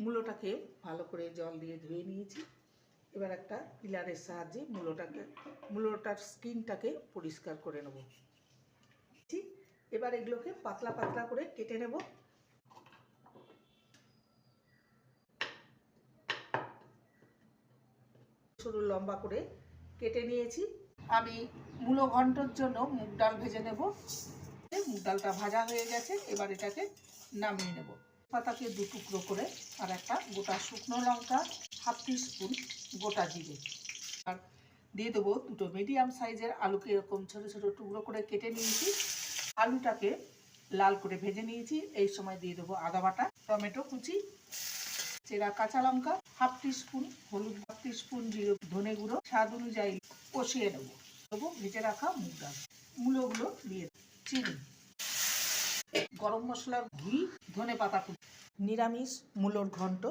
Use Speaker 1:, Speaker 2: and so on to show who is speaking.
Speaker 1: মূলোটাকে ভালো করে জল দিয়ে ধুয়ে নিয়েছি। এবার একটা পিলারের সাহায্যে মূলোটার স্কিনটাকে পরিষ্কার করে নেব। এবার এগুলোকে পাতলা পাতলা করে কেটে নেব। সরু লম্বা করে কেটে নিয়েছি। আমি মূলো ঘন্টর জন্য মুগ ডাল ভেজে নেব। মুগ ডালটা ভাজা হয়ে গেছে, এবার এটাকে নামিয়ে নেব। পাতাকে দু টুকরো করে আর একটা গোটা শুকনো লঙ্কা, হাফ টিস্পুন গোটা জিরে, আর দিয়ে দেবো দুটো মিডিয়াম সাইজের আলুকে এরকম ছোটো ছোটো টুকরো করে কেটে নিয়েছি। আলুটাকে লাল করে ভেজে নিয়েছি। এই সময় দিয়ে দেবো আদা বাটা, টমেটো কুচি, চেরা কাঁচা লঙ্কা, হাফ টিস্পুন হলুদ, হাফ টিস্পুন জিরে, ধনে গুঁড়ো, স্বাদ অনুযায়ী কষিয়ে নেবো। ভেজে রাখা মুগ ডাল, মূলোগুলো দিয়ে চিনি, গরম মশলা, ঘি, ধনে পাতা কুচি। নিরামিষ মূলোর ঘন্ট